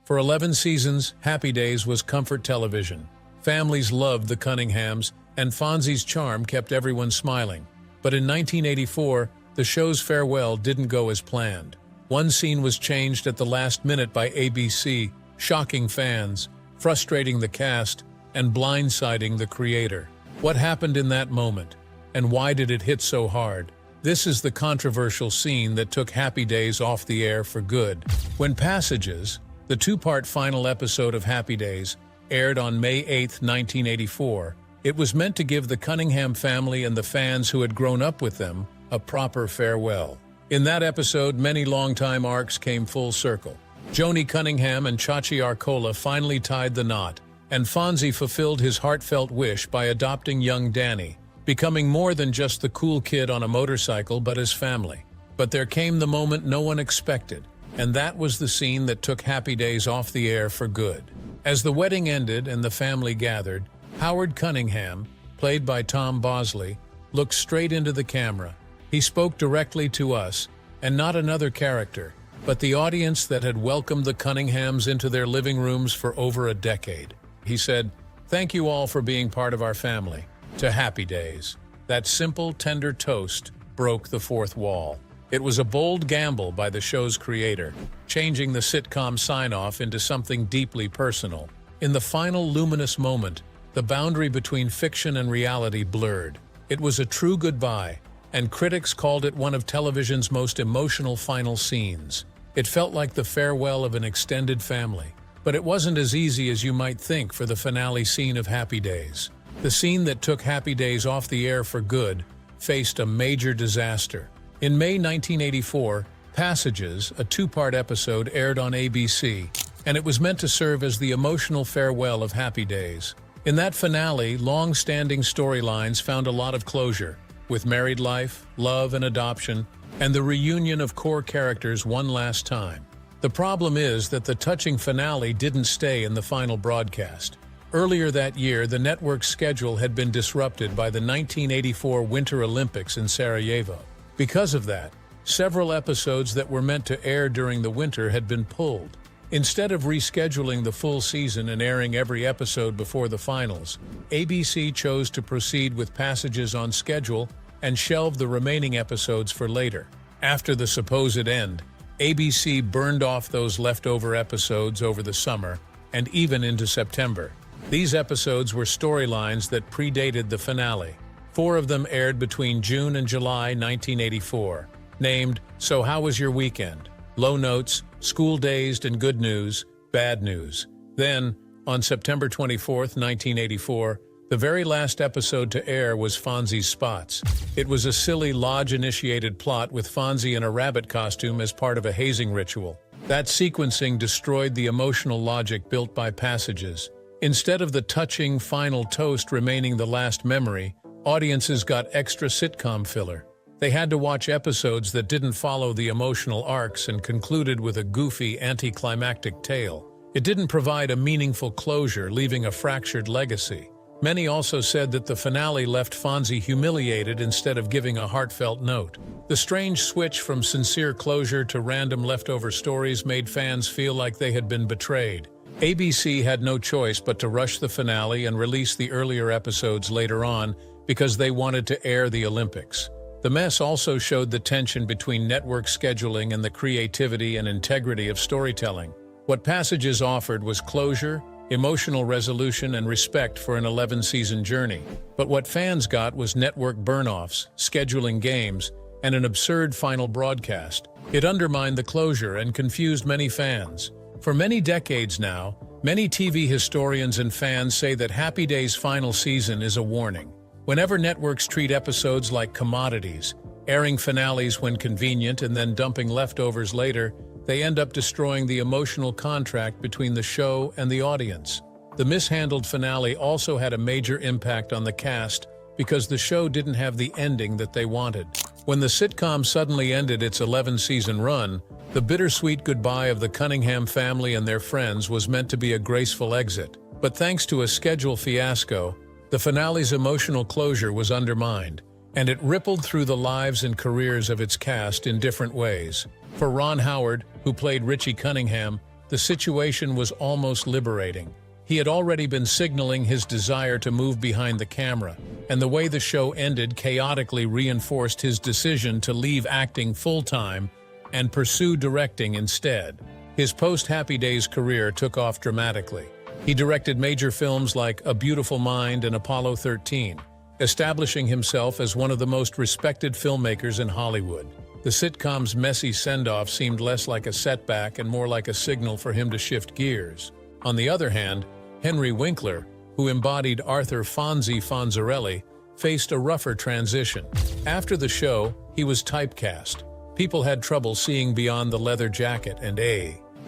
For 11 seasons, Happy Days was comfort television. Families loved the Cunninghams, and Fonzie's charm kept everyone smiling. But in 1984, the show's farewell didn't go as planned. One scene was changed at the last minute by ABC, shocking fans, frustrating the cast, and blindsiding the creator. What happened in that moment, and why did it hit so hard? This is the controversial scene that took Happy Days off the air for good. When Passages, the two-part final episode of Happy Days, aired on May 8, 1984, it was meant to give the Cunningham family and the fans who had grown up with them a proper farewell. In that episode, many longtime arcs came full circle. Joni Cunningham and Chachi Arcola finally tied the knot, and Fonzie fulfilled his heartfelt wish by adopting young Danny, becoming more than just the cool kid on a motorcycle but his family. But there came the moment no one expected, and that was the scene that took Happy Days off the air for good. As the wedding ended and the family gathered, Howard Cunningham, played by Tom Bosley, looked straight into the camera. He spoke directly to us, and not another character, but the audience that had welcomed the Cunninghams into their living rooms for over a decade. He said, "Thank you all for being part of our family. To Happy Days." That simple, tender toast broke the fourth wall. It was a bold gamble by the show's creator, changing the sitcom sign-off into something deeply personal. In the final luminous moment, the boundary between fiction and reality blurred. It was a true goodbye, and critics called it one of television's most emotional final scenes. It felt like the farewell of an extended family. But it wasn't as easy as you might think for the finale scene of Happy Days. The scene that took Happy Days off the air for good faced a major disaster. In May 1984, Passages, a two-part episode, aired on ABC, and it was meant to serve as the emotional farewell of Happy Days. In that finale, long-standing storylines found a lot of closure, with married life, love and adoption, and the reunion of core characters one last time. The problem is that the touching finale didn't stay in the final broadcast. Earlier that year, the network's schedule had been disrupted by the 1984 Winter Olympics in Sarajevo. Because of that, several episodes that were meant to air during the winter had been pulled. Instead of rescheduling the full season and airing every episode before the finals, ABC chose to proceed with Passages on schedule and shelved the remaining episodes for later. After the supposed end, ABC burned off those leftover episodes over the summer and even into September. These episodes were storylines that predated the finale. 4 of them aired between June and July 1984, named So How Was Your Weekend?, Low Notes, School Dazed and Good News, Bad News. Then, on September 24, 1984, the very last episode to air was Fonzie's Spots. It was a silly lodge-initiated plot with Fonzie in a rabbit costume as part of a hazing ritual. That sequencing destroyed the emotional logic built by Passages. Instead of the touching final toast remaining the last memory, audiences got extra sitcom filler. They had to watch episodes that didn't follow the emotional arcs and concluded with a goofy, anticlimactic tale. It didn't provide a meaningful closure, leaving a fractured legacy. Many also said that the finale left Fonzie humiliated instead of giving a heartfelt note. The strange switch from sincere closure to random leftover stories made fans feel like they had been betrayed. ABC had no choice but to rush the finale and release the earlier episodes later on because they wanted to air the Olympics. The mess also showed the tension between network scheduling and the creativity and integrity of storytelling. What Passages offered was closure, emotional resolution, and respect for an 11-season journey. But what fans got was network burn-offs, scheduling games, and an absurd final broadcast. It undermined the closure and confused many fans. For many decades now, many TV historians and fans say that Happy Days' final season is a warning. Whenever networks treat episodes like commodities, airing finales when convenient and then dumping leftovers later, they end up destroying the emotional contract between the show and the audience. The mishandled finale also had a major impact on the cast because the show didn't have the ending that they wanted. When the sitcom suddenly ended its 11-season run, the bittersweet goodbye of the Cunningham family and their friends was meant to be a graceful exit. But thanks to a schedule fiasco, the finale's emotional closure was undermined, and it rippled through the lives and careers of its cast in different ways. For Ron Howard, who played Richie Cunningham, The situation was almost liberating. He had already been signaling his desire to move behind the camera, and the way the show ended chaotically reinforced his decision to leave acting full-time and pursue directing instead. His post-Happy Days career took off dramatically. He directed major films like A Beautiful Mind and Apollo 13, establishing himself as one of the most respected filmmakers in Hollywood. The sitcom's messy send-off seemed less like a setback and more like a signal for him to shift gears. On the other hand, Henry Winkler, who embodied Arthur Fonzie Fonzarelli, faced a rougher transition. After the show, he was typecast. People had trouble seeing beyond the leather jacket and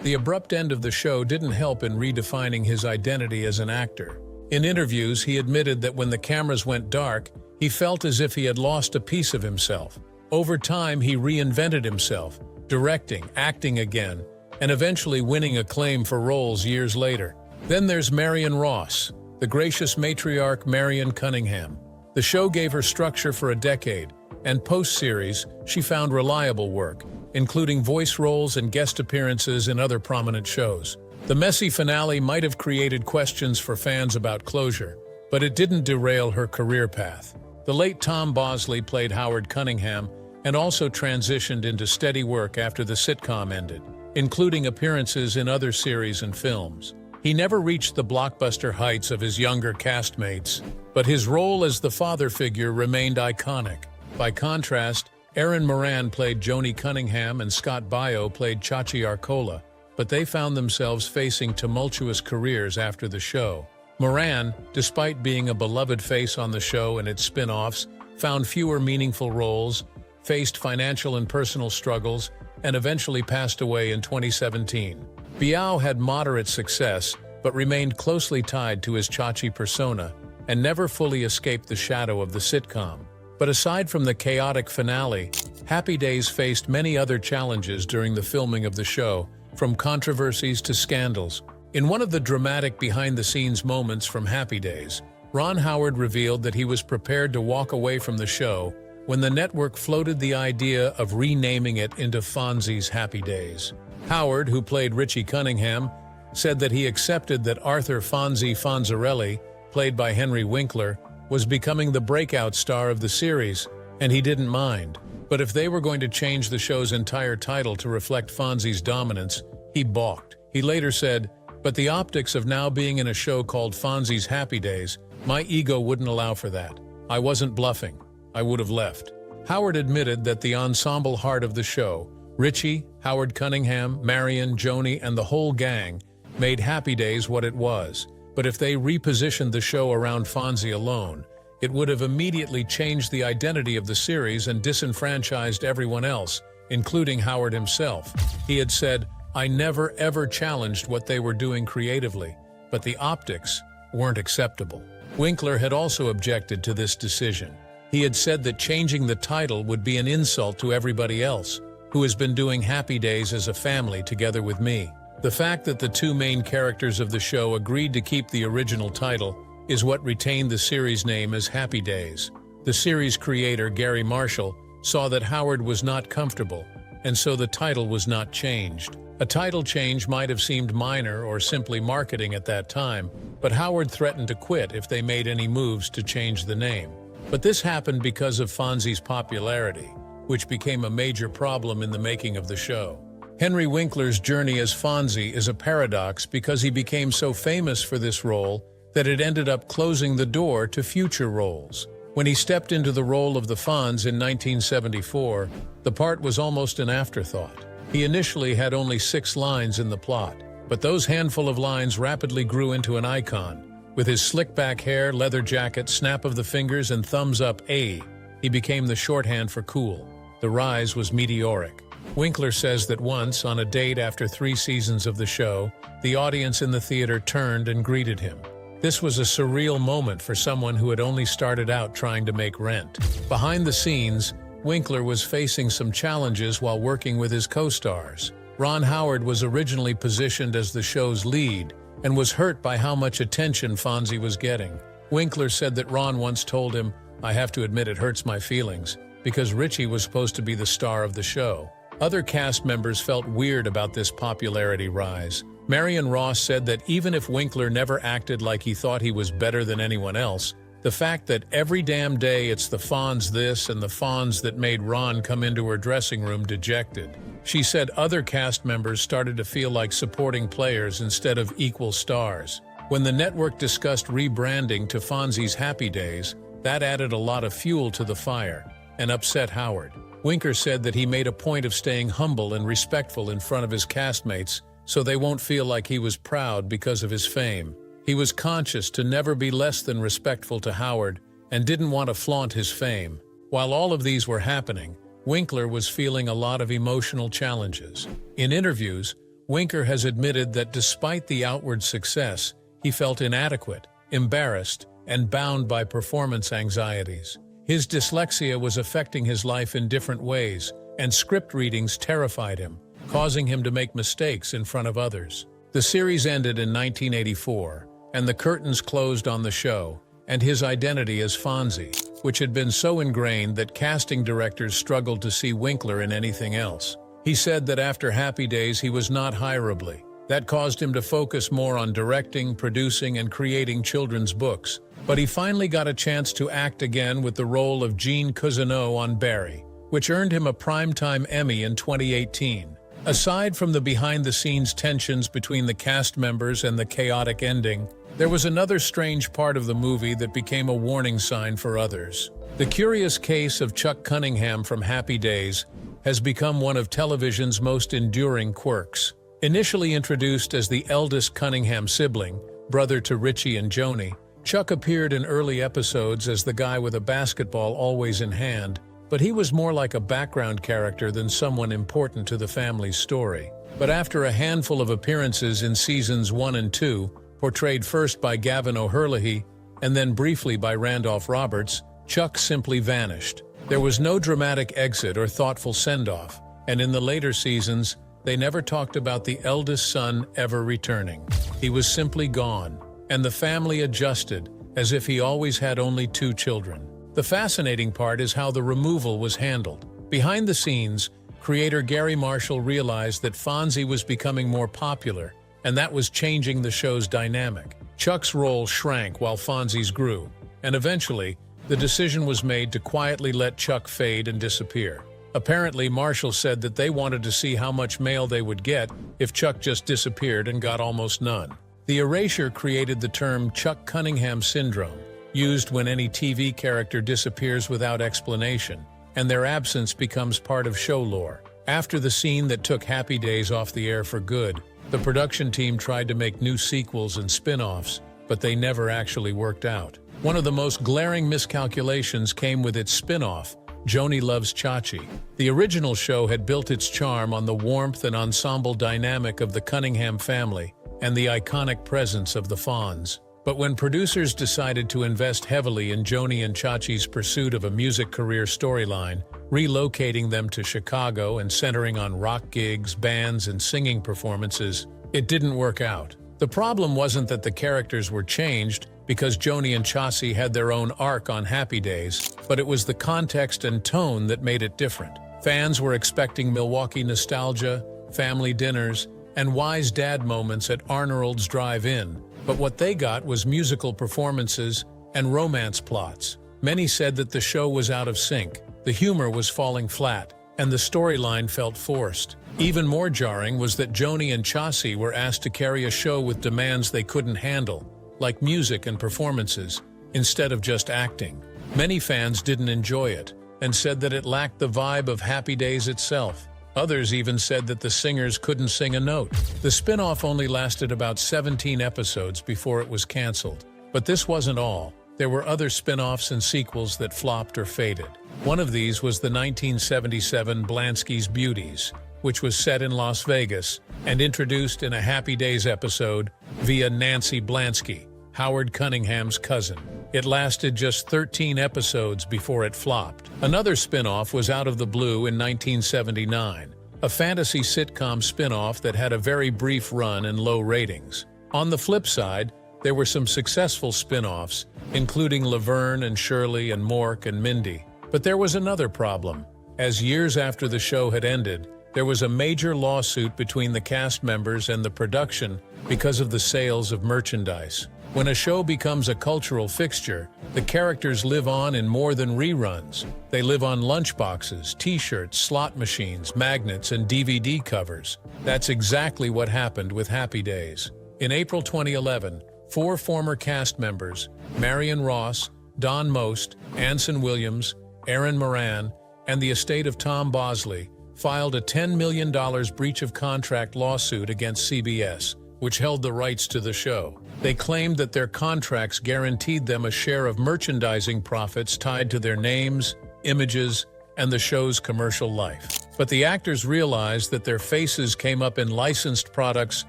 the abrupt end of the show didn't help in redefining his identity as an actor. In interviews, he admitted that when the cameras went dark, he felt as if he had lost a piece of himself. Over time, he reinvented himself, directing, acting again, and eventually winning acclaim for roles years later. Then there's Marion Ross, the gracious matriarch Marion Cunningham. The show gave her structure for a decade, and post-series, she found reliable work, including voice roles and guest appearances in other prominent shows. The messy finale might have created questions for fans about closure, but it didn't derail her career path. The late Tom Bosley played Howard Cunningham and also transitioned into steady work after the sitcom ended, including appearances in other series and films. He never reached the blockbuster heights of his younger castmates, but his role as the father figure remained iconic. By contrast, Erin Moran played Joni Cunningham and Scott Baio played Chachi Arcola, but they found themselves facing tumultuous careers after the show. Moran, despite being a beloved face on the show and its spin-offs, found fewer meaningful roles, faced financial and personal struggles, and eventually passed away in 2017. Baio had moderate success, but remained closely tied to his Chachi persona and never fully escaped the shadow of the sitcom. But aside from the chaotic finale, Happy Days faced many other challenges during the filming of the show, from controversies to scandals. In one of the dramatic behind-the-scenes moments from Happy Days, Ron Howard revealed that he was prepared to walk away from the show when the network floated the idea of renaming it into Fonzie's Happy Days. Howard, who played Richie Cunningham, said that he accepted that Arthur Fonzie Fonzarelli, played by Henry Winkler, was becoming the breakout star of the series, and he didn't mind. But if they were going to change the show's entire title to reflect Fonzie's dominance, he balked. He later said, "But the optics of now being in a show called Fonzie's Happy Days, my ego wouldn't allow for that. I wasn't bluffing. I would have left." Howard admitted that the ensemble heart of the show, Richie, Howard Cunningham, Marion, Joni, and the whole gang, made Happy Days what it was. But if they repositioned the show around Fonzie alone, it would have immediately changed the identity of the series and disenfranchised everyone else, including Howard himself. He had said, "I never ever challenged what they were doing creatively, but the optics weren't acceptable." Winkler had also objected to this decision. He had said that changing the title would be an insult to everybody else, who has been doing Happy Days as a family together with me. The fact that the two main characters of the show agreed to keep the original title is what retained the series name as Happy Days. The series creator, Gary Marshall, saw that Howard was not comfortable, and so the title was not changed. A title change might have seemed minor or simply marketing at that time, but Howard threatened to quit if they made any moves to change the name. But this happened because of Fonzie's popularity, which became a major problem in the making of the show. Henry Winkler's journey as Fonzie is a paradox because he became so famous for this role that it ended up closing the door to future roles. When he stepped into the role of the Fonz in 1974, the part was almost an afterthought. He initially had only 6 lines in the plot, but those handful of lines rapidly grew into an icon. With his slick-back hair, leather jacket, snap of the fingers, and thumbs-up he became the shorthand for cool. The rise was meteoric. Winkler says that once, on a date after 3 seasons of the show, the audience in the theater turned and greeted him. This was a surreal moment for someone who had only started out trying to make rent. Behind the scenes, Winkler was facing some challenges while working with his co-stars. Ron Howard was originally positioned as the show's lead and was hurt by how much attention Fonzie was getting. Winkler said that Ron once told him, "I have to admit it hurts my feelings," because Richie was supposed to be the star of the show. Other cast members felt weird about this popularity rise. Marion Ross said that even if Winkler never acted like he thought he was better than anyone else, the fact that every damn day it's the Fonz this and the Fonz that made Ron come into her dressing room dejected. She said other cast members started to feel like supporting players instead of equal stars. When the network discussed rebranding to Fonzie's Happy Days, that added a lot of fuel to the fire and upset Howard. Winkler said that he made a point of staying humble and respectful in front of his castmates so they won't feel like he was proud because of his fame. He was conscious to never be less than respectful to Howard and didn't want to flaunt his fame. While all of these were happening, Winkler was feeling a lot of emotional challenges. In interviews, Winkler has admitted that despite the outward success, he felt inadequate, embarrassed, and bound by performance anxieties. His dyslexia was affecting his life in different ways, and script readings terrified him, causing him to make mistakes in front of others. The series ended in 1984, and the curtains closed on the show and his identity as Fonzie, which had been so ingrained that casting directors struggled to see Winkler in anything else. He said that after Happy Days he was not hireable. That caused him to focus more on directing, producing, and creating children's books. But he finally got a chance to act again with the role of Gene Cousineau on Barry, which earned him a Primetime Emmy in 2018. Aside from the behind-the-scenes tensions between the cast members and the chaotic ending, there was another strange part of the movie that became a warning sign for others. The curious case of Chuck Cunningham from Happy Days has become one of television's most enduring quirks. Initially introduced as the eldest Cunningham sibling, brother to Richie and Joni, Chuck appeared in early episodes as the guy with a basketball always in hand, but he was more like a background character than someone important to the family's story. But after a handful of appearances in seasons 1 and 2, portrayed first by Gavin O'Herlihy and then briefly by Randolph Roberts, Chuck simply vanished. There was no dramatic exit or thoughtful send-off, and in the later seasons, they never talked about the eldest son ever returning. He was simply gone, and the family adjusted, as if he always had only 2 children. The fascinating part is how the removal was handled. Behind the scenes, creator Gary Marshall realized that Fonzie was becoming more popular, and that was changing the show's dynamic. Chuck's role shrank while Fonzie's grew, and eventually, the decision was made to quietly let Chuck fade and disappear. Apparently, Marshall said that they wanted to see how much mail they would get if Chuck just disappeared and got almost none. The erasure created the term Chuck Cunningham syndrome, used when any TV character disappears without explanation, and their absence becomes part of show lore. After the scene that took Happy Days off the air for good, the production team tried to make new sequels and spin-offs, but they never actually worked out. One of the most glaring miscalculations came with its spin-off, Joni Loves Chachi. The original show had built its charm on the warmth and ensemble dynamic of the Cunningham family and the iconic presence of the Fonz. But when producers decided to invest heavily in Joni and Chachi's pursuit of a music career storyline, relocating them to Chicago and centering on rock gigs, bands, and singing performances, it didn't work out. The problem wasn't that the characters were changed, because Joni and Chachi had their own arc on Happy Days, but it was the context and tone that made it different. Fans were expecting Milwaukee nostalgia, family dinners, and wise dad moments at Arnold's Drive-In, but what they got was musical performances and romance plots. Many said that the show was out of sync, the humor was falling flat, and the storyline felt forced. Even more jarring was that Joni and Chachi were asked to carry a show with demands they couldn't handle, like music and performances, instead of just acting. Many fans didn't enjoy it, and said that it lacked the vibe of Happy Days itself. Others even said that the singers couldn't sing a note. The spin-off only lasted about 17 episodes before it was canceled. But this wasn't all. There were other spin-offs and sequels that flopped or faded. One of these was the 1977 Blansky's Beauties, which was set in Las Vegas and introduced in a Happy Days episode via Nancy Blansky, Howard Cunningham's cousin. It lasted just 13 episodes before it flopped. Another spin-off was Out of the Blue in 1979, a fantasy sitcom spin-off that had a very brief run and low ratings. On the flip side, there were some successful spin-offs, including Laverne and Shirley and Mork and Mindy. But there was another problem. As years after the show had ended, there was a major lawsuit between the cast members and the production because of the sales of merchandise. When a show becomes a cultural fixture, the characters live on in more than reruns. They live on lunchboxes, t-shirts, slot machines, magnets, and DVD covers. That's exactly what happened with Happy Days. In April 2011, 4 former cast members, Marion Ross, Don Most, Anson Williams, Aaron Moran, and the estate of Tom Bosley, filed a $10 million breach of contract lawsuit against CBS, which held the rights to the show. They claimed that their contracts guaranteed them a share of merchandising profits tied to their names, images, and the show's commercial life. But the actors realized that their faces came up in licensed products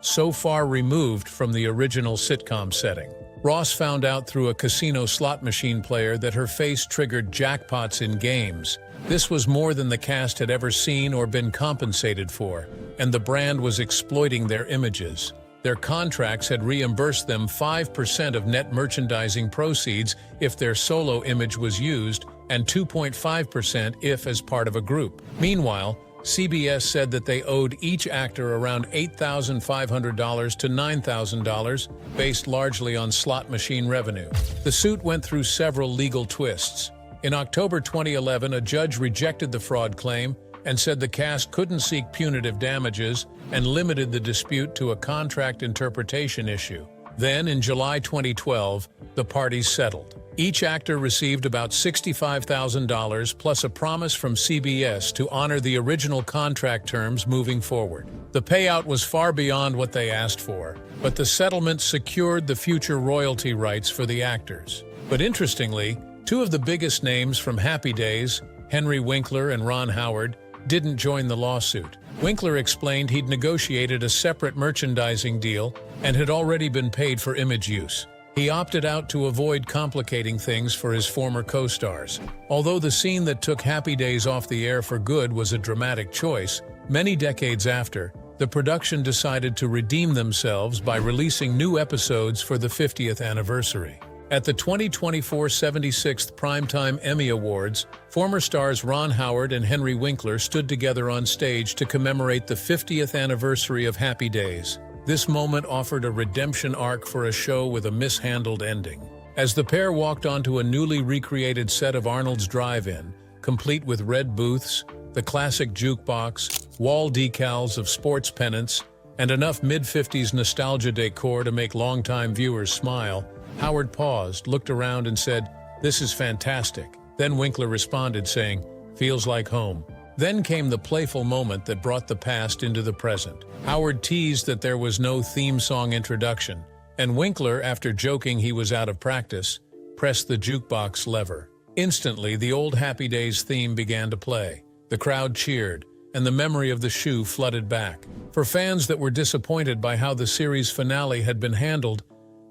so far removed from the original sitcom setting. Ross found out through a casino slot machine player that her face triggered jackpots in games. This was more than the cast had ever seen or been compensated for, and the brand was exploiting their images. Their contracts had reimbursed them 5% of net merchandising proceeds if their solo image was used, and 2.5% if as part of a group. Meanwhile, CBS said that they owed each actor around $8,500 to $9,000, based largely on slot machine revenue. The suit went through several legal twists. In October 2011, a judge rejected the fraud claim and said the cast couldn't seek punitive damages and limited the dispute to a contract interpretation issue. Then, in July 2012, the parties settled. Each actor received about $65,000 plus a promise from CBS to honor the original contract terms moving forward. The payout was far beyond what they asked for, but the settlement secured the future royalty rights for the actors. But interestingly, 2 of the biggest names from Happy Days, Henry Winkler and Ron Howard, didn't join the lawsuit. Winkler explained he'd negotiated a separate merchandising deal and had already been paid for image use. He opted out to avoid complicating things for his former co-stars. Although the scene that took Happy Days off the air for good was a dramatic choice, many decades after, the production decided to redeem themselves by releasing new episodes for the 50th anniversary. At the 2024 76th Primetime Emmy Awards, former stars Ron Howard and Henry Winkler stood together on stage to commemorate the 50th anniversary of Happy Days. This moment offered a redemption arc for a show with a mishandled ending. As the pair walked onto a newly recreated set of Arnold's Drive-In, complete with red booths, the classic jukebox, wall decals of sports pennants, and enough mid-50s nostalgia decor to make longtime viewers smile, Howard paused, looked around and said, "This is fantastic." Then Winkler responded saying, "Feels like home." Then came the playful moment that brought the past into the present. Howard teased that there was no theme song introduction, and Winkler, after joking he was out of practice, pressed the jukebox lever. Instantly, the old Happy Days theme began to play. The crowd cheered, and the memory of the shoe flooded back. For fans that were disappointed by how the series finale had been handled,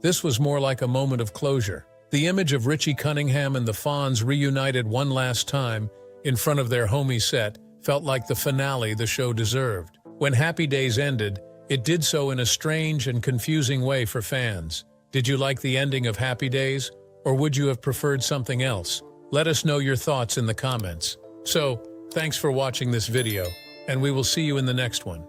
this was more like a moment of closure. The image of Richie Cunningham and the Fonz reunited one last time in front of their homie set felt like the finale the show deserved. When Happy Days ended, it did so in a strange and confusing way for fans. Did you like the ending of Happy Days, or would you have preferred something else? Let us know your thoughts in the comments. So, thanks for watching this video, and we will see you in the next one.